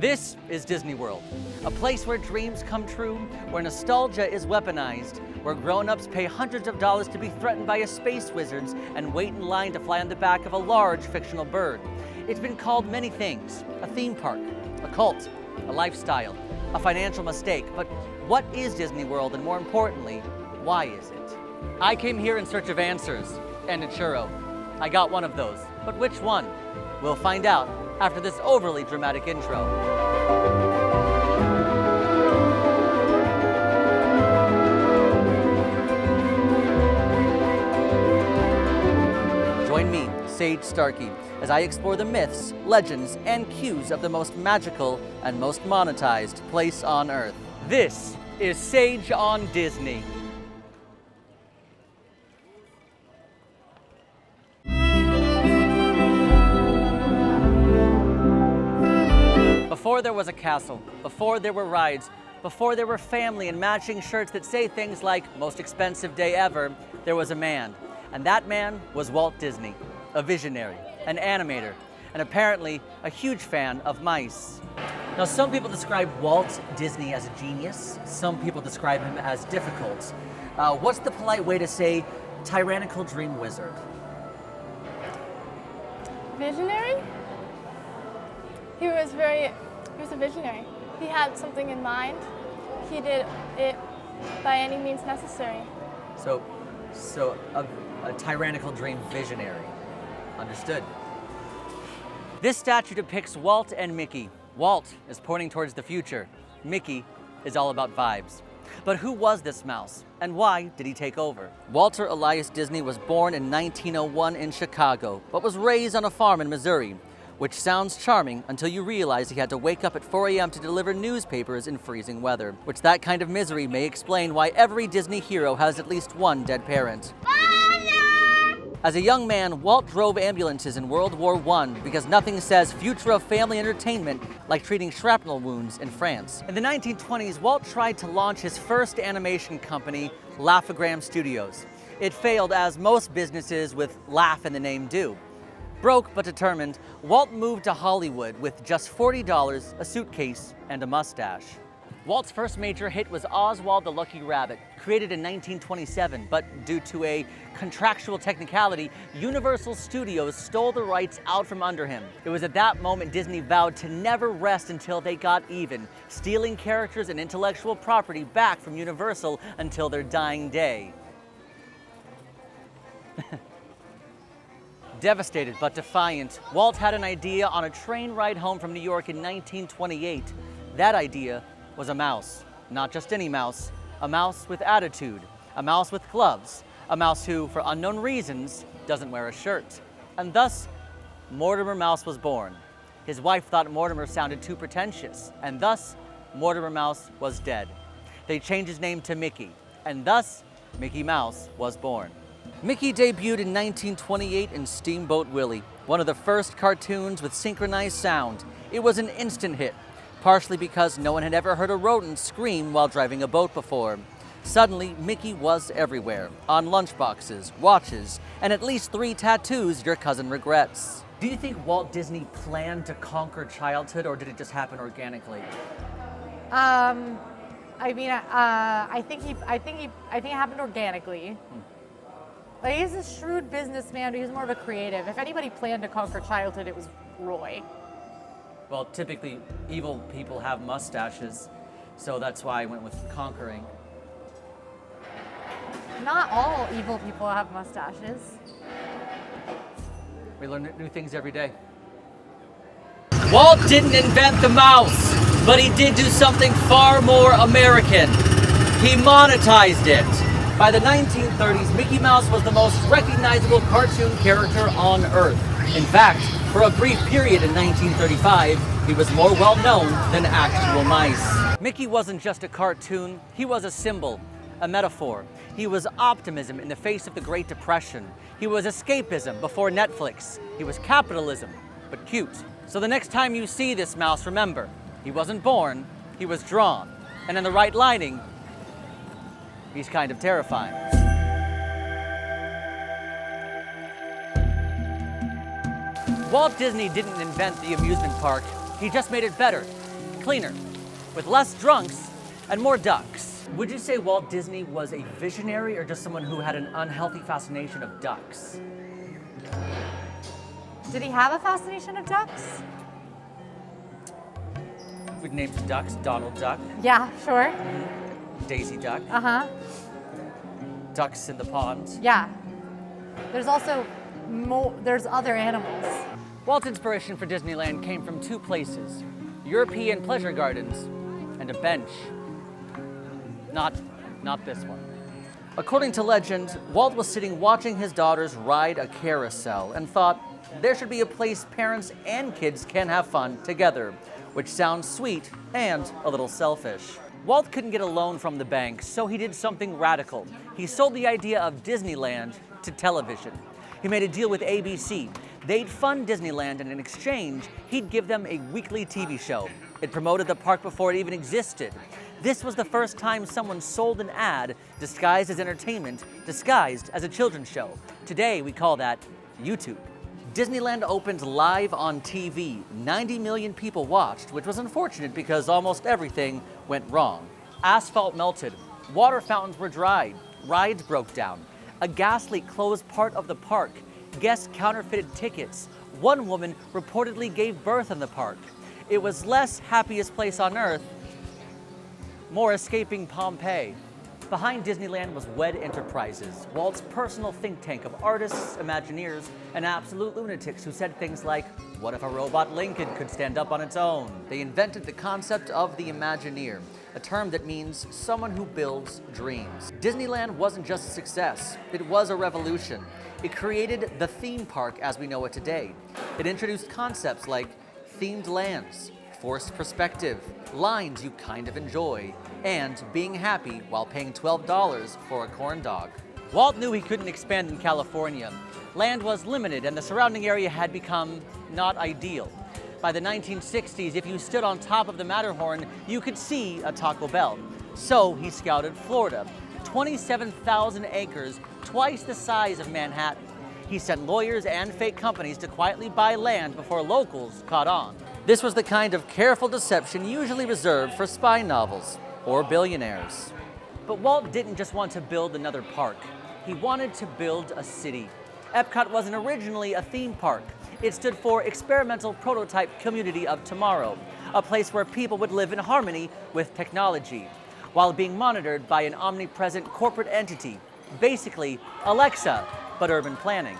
This is Disney World, a place where dreams come true, where nostalgia is weaponized, where grown-ups pay hundreds of dollars to be threatened by a space wizards and wait in line to fly on the back of a large fictional bird. It's been called many things: a theme park, a cult, a lifestyle, a financial mistake. But what is Disney World, and more importantly, why is it? I came here in search of answers and a churro. I got one of those, but which one? We'll find out after this overly dramatic intro. Join me, Sage Starkey, as I explore the myths, legends, and cues of the most magical and most monetized place on Earth. This is Sage on Disney. Before there was a castle, before there were rides, before there were family and matching shirts that say things like "most expensive day ever," there was a man. And that man was Walt Disney, a visionary, an animator, and apparently a huge fan of mice. Now, some people describe Walt Disney as a genius. Some people describe him as difficult. What's the polite way to say tyrannical dream wizard? Visionary? He was a visionary. He had something in mind. He did it by any means necessary. So a tyrannical dream visionary. Understood. This statue depicts Walt and Mickey. Walt is pointing towards the future. Mickey is all about vibes. But who was this mouse, and why did he take over? Walter Elias Disney was born in 1901 in Chicago, but was raised on a farm in Missouri, which sounds charming until you realize he had to wake up at 4 a.m. to deliver newspapers in freezing weather, which that kind of misery may explain why every Disney hero has at least one dead parent. As a young man, Walt drove ambulances in World War I because nothing says future of family entertainment like treating shrapnel wounds in France. In the 1920s, Walt tried to launch his first animation company, Laugh-O-Gram Studios. It failed, as most businesses with laugh in the name do. Broke but determined, Walt moved to Hollywood with just $40, a suitcase, and a mustache. Walt's first major hit was Oswald the Lucky Rabbit, created in 1927, but due to a contractual technicality, Universal Studios stole the rights out from under him. It was at that moment Disney vowed to never rest until they got even, stealing characters and intellectual property back from Universal until their dying day. Devastated but defiant, Walt had an idea on a train ride home from New York in 1928. That idea was a mouse. Not just any mouse, a mouse with attitude, a mouse with gloves, a mouse who, for unknown reasons, doesn't wear a shirt. And thus, Mortimer Mouse was born. His wife thought Mortimer sounded too pretentious, and thus, Mortimer Mouse was dead. They changed his name to Mickey, and thus, Mickey Mouse was born. Mickey debuted in 1928 in Steamboat Willie, one of the first cartoons with synchronized sound. It was an instant hit, partially because no one had ever heard a rodent scream while driving a boat before. Suddenly, Mickey was everywhere, on lunchboxes, watches, and at least 3 tattoos your cousin regrets. Do you think Walt Disney planned to conquer childhood, or did it just happen organically? I think it happened organically. Like, he's a shrewd businessman, but he's more of a creative. If anybody planned to conquer childhood, it was Roy. Well, typically, evil people have mustaches, so that's why I went with conquering. Not all evil people have mustaches. We learn new things every day. Walt didn't invent the mouse, but he did do something far more American. He monetized it. By the 1930s, Mickey Mouse was the most recognizable cartoon character on Earth. In fact, for a brief period in 1935, he was more well-known than actual mice. Mickey wasn't just a cartoon, he was a symbol, a metaphor. He was optimism in the face of the Great Depression. He was escapism before Netflix. He was capitalism, but cute. So the next time you see this mouse, remember, he wasn't born, he was drawn. And in the right lighting, he's kind of terrifying. Walt Disney didn't invent the amusement park. He just made it better. cleaner, with less drunks and more ducks. Would you say Walt Disney was a visionary or just someone who had an unhealthy fascination of ducks? Did he have a fascination of ducks? We've named some ducks. Donald Duck, Yeah, sure. Daisy Duck, Uh-huh. ducks in the pond. Yeah. There's also there's other animals. Walt's inspiration for Disneyland came from two places, European pleasure gardens and a bench. Not this one. According to legend, Walt was sitting watching his daughters ride a carousel and thought there should be a place parents and kids can have fun together, which sounds sweet and a little selfish. Walt couldn't get a loan from the bank, so he did something radical. He sold the idea of Disneyland to television. He made a deal with ABC. They'd fund Disneyland, and in exchange, he'd give them a weekly TV show. It promoted the park before it even existed. This was the first time someone sold an ad disguised as entertainment, disguised as a children's show. Today, we call that YouTube. Disneyland opened live on TV. 90 million people watched, which was unfortunate because almost everything went wrong. Asphalt melted, water fountains were dried, rides broke down. A gas leak closed part of the park. Guests counterfeited tickets. One woman reportedly gave birth in the park. It was less happiest place on earth, more escaping Pompeii. Behind Disneyland was WED Enterprises, Walt's personal think tank of artists, Imagineers, and absolute lunatics who said things like, what if a robot Lincoln could stand up on its own? They invented the concept of the Imagineer, a term that means someone who builds dreams. Disneyland wasn't just a success, it was a revolution. It created the theme park as we know it today. It introduced concepts like themed lands, forced perspective, lines you kind of enjoy, and being happy while paying $12 for a corn dog. Walt knew he couldn't expand in California. Land was limited and the surrounding area had become not ideal. By the 1960s, if you stood on top of the Matterhorn, you could see a Taco Bell. So he scouted Florida, 27,000 acres, twice the size of Manhattan. He sent lawyers and fake companies to quietly buy land before locals caught on. This was the kind of careful deception usually reserved for spy novels or billionaires. But Walt didn't just want to build another park. He wanted to build a city. Epcot wasn't originally a theme park. It stood for Experimental Prototype Community of Tomorrow, a place where people would live in harmony with technology, while being monitored by an omnipresent corporate entity, basically Alexa, but urban planning.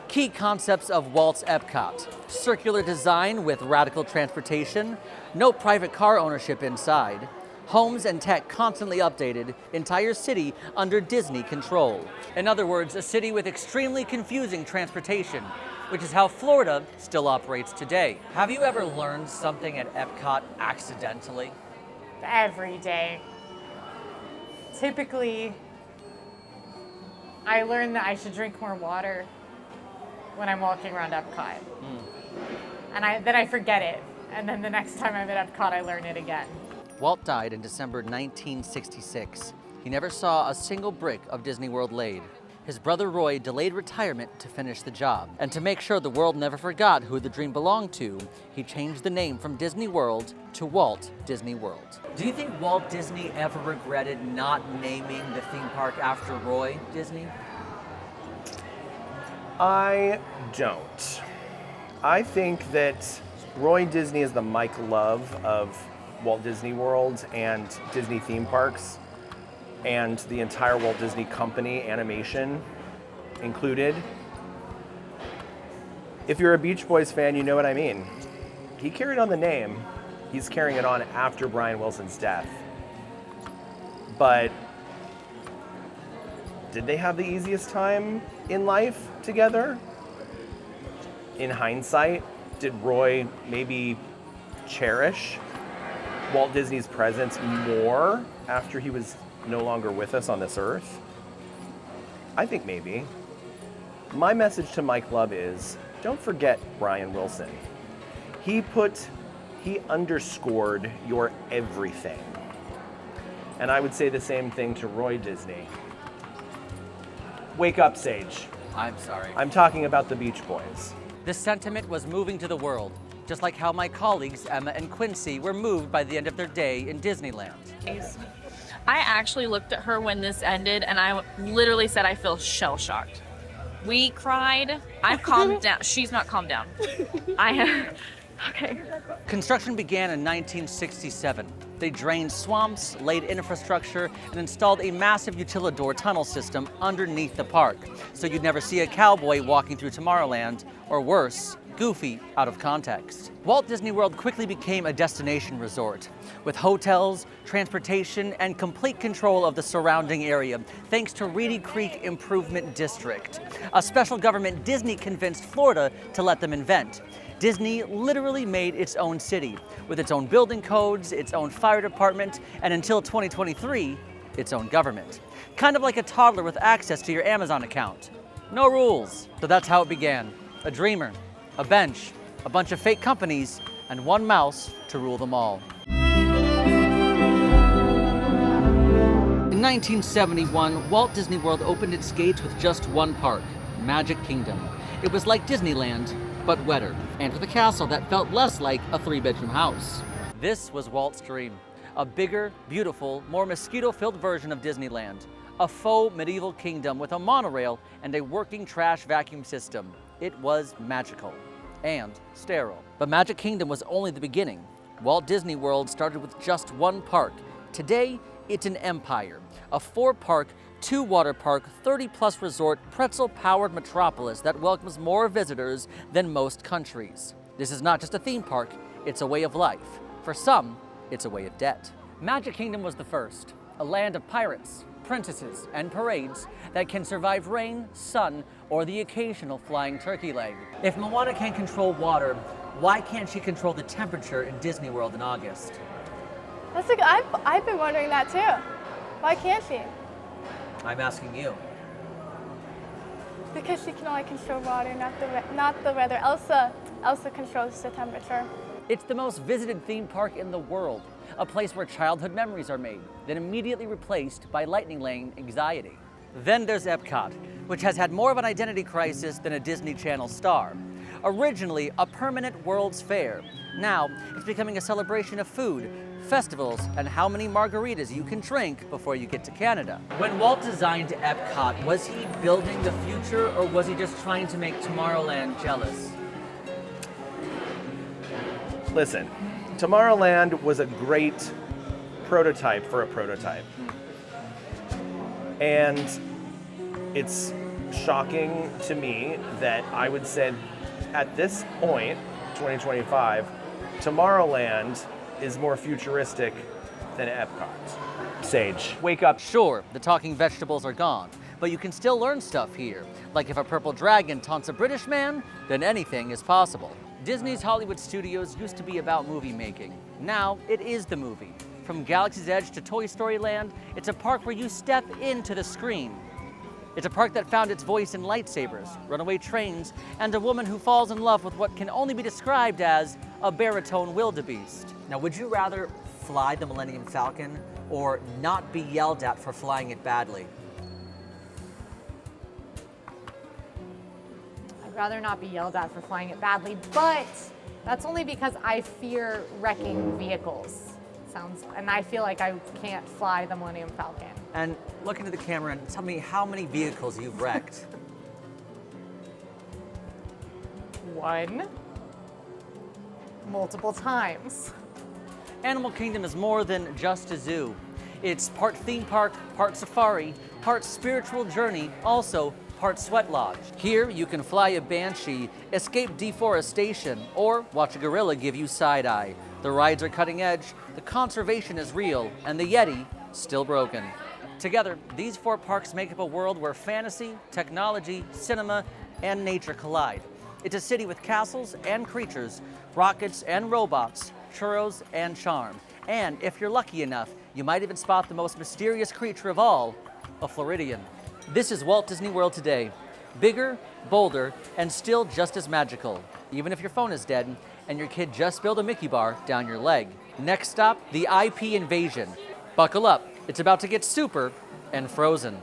Key concepts of Walt's Epcot: circular design with radical transportation, no private car ownership inside, homes and tech constantly updated, entire city under Disney control. In other words, a city with extremely confusing transportation, which is how Florida still operates today. Have you ever learned something at Epcot accidentally? Every day. Typically, I learn that I should drink more water when I'm walking around Epcot. And then I forget it. And then the next time I'm at Epcot, I learn it again. Walt died in December 1966. He never saw a single brick of Disney World laid. His brother Roy delayed retirement to finish the job. And to make sure the world never forgot who the dream belonged to, he changed the name from Disney World to Walt Disney World. Do you think Walt Disney ever regretted not naming the theme park after Roy Disney? I don't. I think that Roy Disney is the Mike Love of Walt Disney World and Disney theme parks, and the entire Walt Disney Company animation included. If you're a Beach Boys fan, you know what I mean. He carried on the name. He's carrying it on after Brian Wilson's death. But did they have the easiest time in life together? In hindsight, did Roy maybe cherish Walt Disney's presence more after he was no longer with us on this earth? I think maybe. My message to Mike Love is, don't forget Brian Wilson. He underscored your everything. And I would say the same thing to Roy Disney. Wake up, Sage. I'm sorry. I'm talking about the Beach Boys. This sentiment was moving to the world. just like how my colleagues Emma and Quincy were moved by the end of their day in Disneyland. I actually looked at her when this ended and I literally said I feel shell-shocked. We cried. I've calmed down. She's not calmed down. Okay. Construction began in 1967. They drained swamps, laid infrastructure, and installed a massive utilidor tunnel system underneath the park, so you'd never see a cowboy walking through Tomorrowland, or worse, Goofy out of context. Walt Disney World quickly became a destination resort, with hotels, transportation, and complete control of the surrounding area, thanks to Reedy Creek Improvement District, a special government Disney convinced Florida to let them invent. Disney literally made its own city, with its own building codes, its own fire department, and until 2023, its own government. Kind of like a toddler with access to your Amazon account. No rules. So that's how it began. A dreamer, a bench, a bunch of fake companies, and one mouse to rule them all. In 1971, Walt Disney World opened its gates with just one park, Magic Kingdom. It was like Disneyland, but wetter, and with a castle that felt less like a 3-bedroom house. This was Walt's dream. A bigger, beautiful, more mosquito-filled version of Disneyland. A faux medieval kingdom with a monorail and a working trash vacuum system. It was magical and sterile. But Magic Kingdom was only the beginning. Walt Disney World started with just one park. Today, it's an empire. A 4-park, 2-water park, 30-plus resort, pretzel-powered metropolis that welcomes more visitors than most countries. This is not just a theme park, it's a way of life. For some, it's a way of debt. Magic Kingdom was the first, a land of pirates, princesses, and parades that can survive rain, sun, or the occasional flying turkey leg. If Moana can control water, why can't she control the temperature in Disney World in August? I've been wondering that too. Why can't she? I'm asking you. Because she can only control water, not the weather. Elsa controls the temperature. It's the most visited theme park in the world, a place where childhood memories are made, then immediately replaced by Lightning Lane anxiety. Then there's Epcot, which has had more of an identity crisis than a Disney Channel star. Originally a permanent World's Fair, now it's becoming a celebration of food, festivals, and how many margaritas you can drink before you get to Canada. When Walt designed Epcot, was he building the future or was he just trying to make Tomorrowland jealous? Listen, Tomorrowland was a great prototype for a prototype. And it's shocking to me that I would say at this point, 2025, Tomorrowland is more futuristic than Epcot. Sage, wake up. Sure, the talking vegetables are gone, but you can still learn stuff here. Like if a purple dragon taunts a British man, then anything is possible. Disney's Hollywood Studios used to be about movie making. Now it is the movie. From Galaxy's Edge to Toy Story Land, it's a park where you step into the screen. It's a park that found its voice in lightsabers, runaway trains, and a woman who falls in love with what can only be described as a baritone wildebeest. Now, would you rather fly the Millennium Falcon or not be yelled at for flying it badly? I'd rather not be yelled at for flying it badly, but that's only because I fear wrecking vehicles. And I feel like I can't fly the Millennium Falcon. And look into the camera and tell me how many vehicles you've wrecked. One. Multiple times. Animal Kingdom is more than just a zoo. It's part theme park, part safari, part spiritual journey, also part sweat lodge. Here you can fly a banshee, escape deforestation, or watch a gorilla give you side eye. The rides are cutting edge, the conservation is real, and the Yeti still broken. Together, these 4 parks make up a world where fantasy, technology, cinema, and nature collide. It's a city with castles and creatures, rockets and robots, churros and charm. And if you're lucky enough, you might even spot the most mysterious creature of all, a Floridian. This is Walt Disney World today. Bigger, bolder, and still just as magical, even if your phone is dead and your kid just spilled a Mickey bar down your leg. Next stop, the IP invasion. Buckle up, it's about to get super and frozen.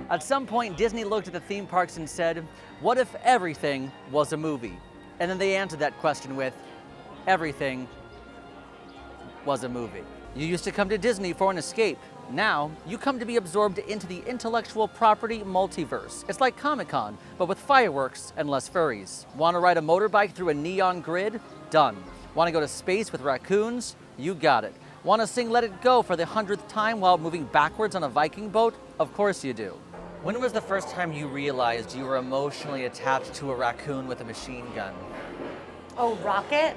At some point, Disney looked at the theme parks and said, what if everything was a movie? And then they answered that question with, everything was a movie. You used to come to Disney for an escape. Now, you come to be absorbed into the intellectual property multiverse. It's like Comic-Con, but with fireworks and less furries. Want to ride a motorbike through a neon grid? Done. Want to go to space with raccoons? You got it. Want to sing Let It Go for the 100th time while moving backwards on a Viking boat? Of course you do. When was the first time you realized you were emotionally attached to a raccoon with a machine gun? Oh, Rocket?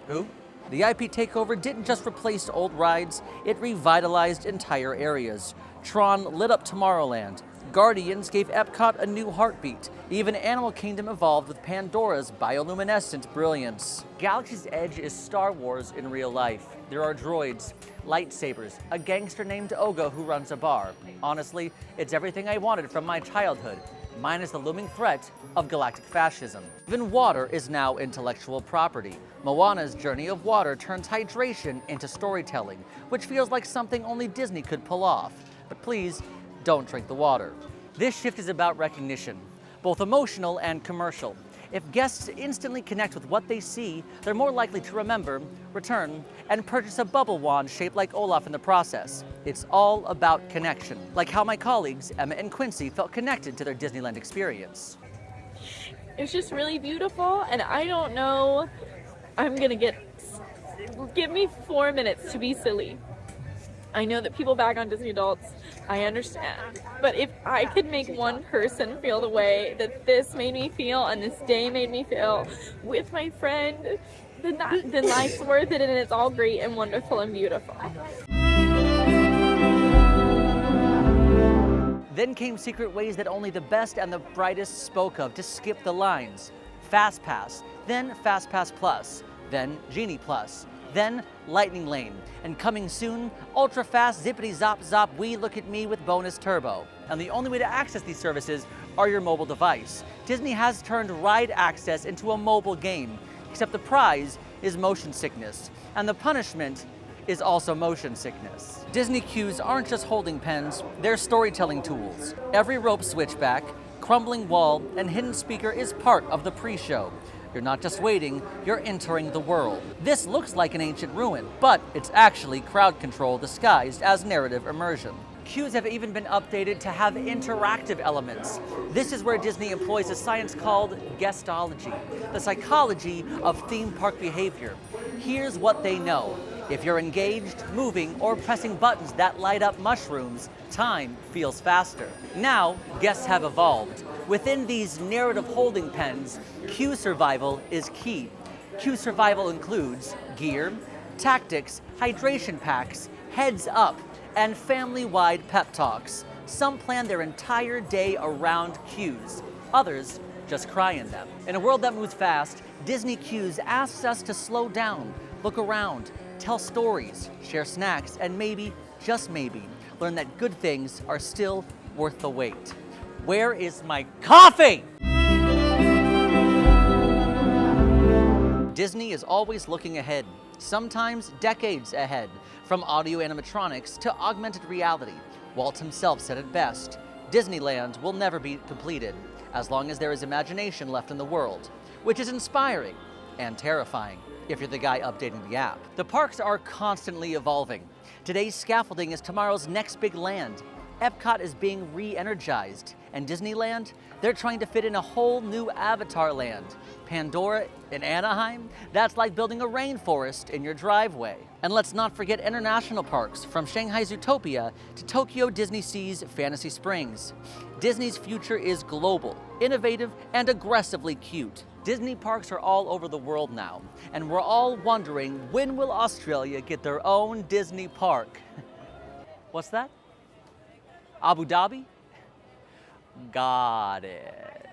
Who? The IP takeover didn't just replace old rides, it revitalized entire areas. Tron lit up Tomorrowland. Guardians gave Epcot a new heartbeat. Even Animal Kingdom evolved with Pandora's bioluminescent brilliance. Galaxy's Edge is Star Wars in real life. There are droids, lightsabers, a gangster named Ogo who runs a bar. Honestly, it's everything I wanted from my childhood, minus the looming threat of galactic fascism. Even water is now intellectual property. Moana's journey of water turns hydration into storytelling, which feels like something only Disney could pull off. But please, don't drink the water. This shift is about recognition, both emotional and commercial. If guests instantly connect with what they see, they're more likely to remember, return, and purchase a bubble wand shaped like Olaf in the process. It's all about connection, like how my colleagues, Emma and Quincy, felt connected to their Disneyland experience. It's just really beautiful, and I don't know, give me 4 minutes to be silly. I know that people bag on Disney adults, I understand. But if I could make one person feel the way that this made me feel and this day made me feel with my friend, then life's worth it and it's all great and wonderful and beautiful. Then came secret ways that only the best and the brightest spoke of to skip the lines. Fast Pass, then Fast Pass Plus, then Genie Plus, then Lightning Lane, and coming soon, ultra fast zippity zop zop wee look at me with bonus turbo. And the only way to access these services are your mobile device. Disney has turned ride access into a mobile game, except the prize is motion sickness, and the punishment is also motion sickness. Disney queues aren't just holding pens, they're storytelling tools. Every rope switchback, crumbling wall, and hidden speaker is part of the pre-show. You're not just waiting, you're entering the world. This looks like an ancient ruin, but it's actually crowd control disguised as narrative immersion. Queues have even been updated to have interactive elements. This is where Disney employs a science called guestology, the psychology of theme park behavior. Here's what they know. If you're engaged, moving, or pressing buttons that light up mushrooms, time feels faster. Now, guests have evolved. Within these narrative holding pens, queue survival is key. Queue survival includes gear, tactics, hydration packs, heads up, and family-wide pep talks. Some plan their entire day around queues. Others just cry in them. In a world that moves fast, Disney Queues asks us to slow down, look around, tell stories, share snacks, and maybe, just maybe, learn that good things are still worth the wait. Where is my coffee? Disney is always looking ahead, sometimes decades ahead, from audio animatronics to augmented reality. Walt himself said it best, Disneyland will never be completed as long as there is imagination left in the world, which is inspiring and terrifying if you're the guy updating the app. The parks are constantly evolving. Today's scaffolding is tomorrow's next big land. Epcot is being re-energized, and Disneyland, they're trying to fit in a whole new Avatar land. Pandora in Anaheim, that's like building a rainforest in your driveway. And let's not forget international parks, from Shanghai Zootopia to Tokyo Disney Sea's Fantasy Springs. Disney's future is global, innovative, and aggressively cute. Disney parks are all over the world now, and we're all wondering, when will Australia get their own Disney park? What's that? Abu Dhabi? Got it.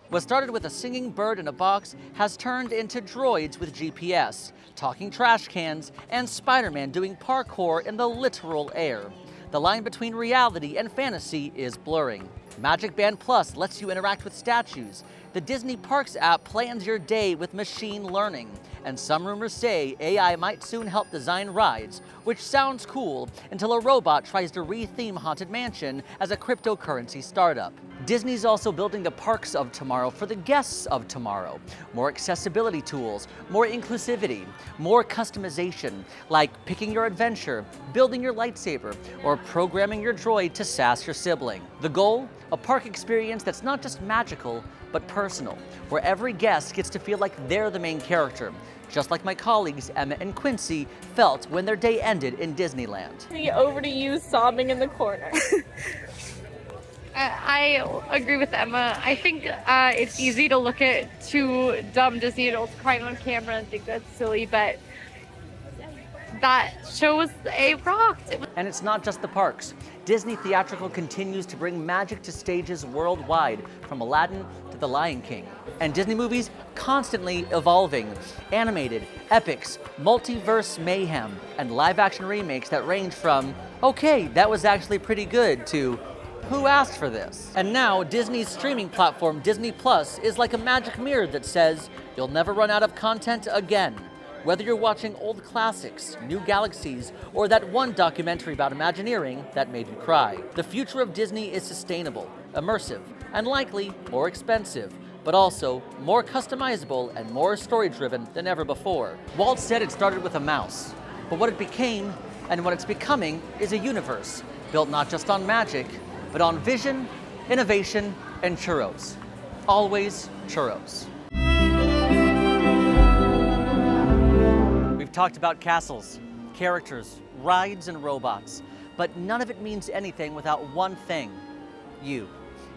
What started with a singing bird in a box has turned into droids with GPS, talking trash cans, and Spider-Man doing parkour in the literal air. The line between reality and fantasy is blurring. Magic Band Plus lets you interact with statues. The Disney Parks app plans your day with machine learning. And some rumors say AI might soon help design rides, which sounds cool until a robot tries to re-theme Haunted Mansion as a cryptocurrency startup. Disney's also building the parks of tomorrow for the guests of tomorrow. More accessibility tools, more inclusivity, more customization, like picking your adventure, building your lightsaber, or programming your droid to sass your sibling. The goal? A park experience that's not just magical, but personal, where every guest gets to feel like they're the main character, just like my colleagues Emma and Quincy felt when their day ended in Disneyland. Over to you sobbing in the corner. I agree with Emma. I think it's easy to look at two dumb Disney adults crying on camera and think that's silly, but that show was a rocked. And it's not just the parks. Disney Theatrical continues to bring magic to stages worldwide, from Aladdin to The Lion King. And Disney movies constantly evolving. Animated, epics, multiverse mayhem, and live-action remakes that range from, okay, that was actually pretty good, to who asked for this? And now Disney's streaming platform, Disney Plus, is like a magic mirror that says you'll never run out of content again. Whether you're watching old classics, new galaxies, or that one documentary about Imagineering that made you cry, the future of Disney is sustainable, immersive, and likely more expensive, but also more customizable and more story-driven than ever before. Walt said it started with a mouse, but what it became and what it's becoming is a universe built not just on magic, but on vision, innovation, and churros. Always churros. We've talked about castles, characters, rides, and robots, but none of it means anything without one thing: you.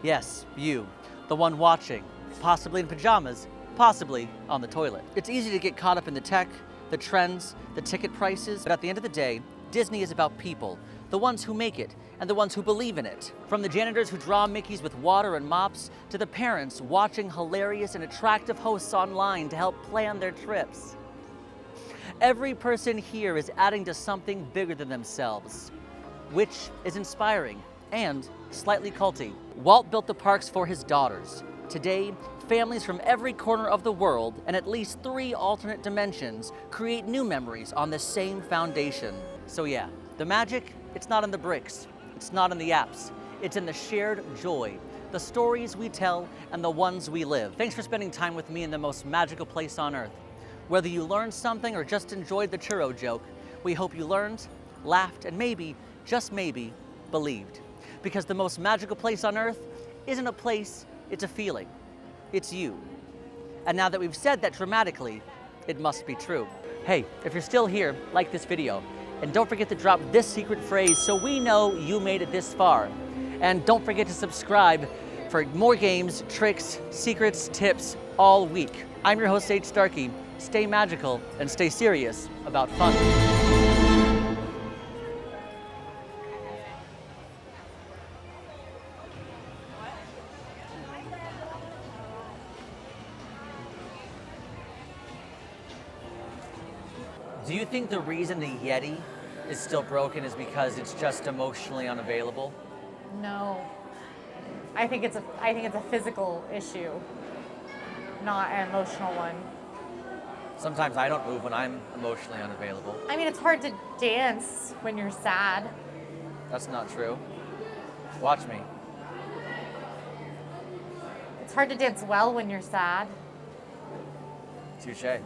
Yes, you, the one watching, possibly in pajamas, possibly on the toilet. It's easy to get caught up in the tech, the trends, the ticket prices, but at the end of the day, Disney is about people, the ones who make it, and the ones who believe in it. From the janitors who draw Mickeys with water and mops, to the parents watching hilarious and attractive hosts online to help plan their trips. Every person here is adding to something bigger than themselves, which is inspiring and slightly culty. Walt built the parks for his daughters. Today, families from every corner of the world and at least 3 alternate dimensions create new memories on the same foundation. So yeah, the magic, it's not in the bricks, it's not in the apps, it's in the shared joy, the stories we tell and the ones we live. Thanks for spending time with me in the most magical place on earth. Whether you learned something or just enjoyed the churro joke, we hope you learned, laughed, and maybe, just maybe, believed. Because the most magical place on earth isn't a place, it's a feeling. It's you. And now that we've said that dramatically, it must be true. Hey, if you're still here, like this video. And don't forget to drop this secret phrase so we know you made it this far. And don't forget to subscribe for more games, tricks, secrets, tips all week. I'm your host, Sage Starkey. Stay magical and stay serious about fun. Do you think the reason the Yeti is still broken is because it's just emotionally unavailable? No. I think it's a physical issue, not an emotional one. Sometimes I don't move when I'm emotionally unavailable. I mean, it's hard to dance when you're sad. That's not true. Watch me. It's hard to dance well when you're sad. Touche.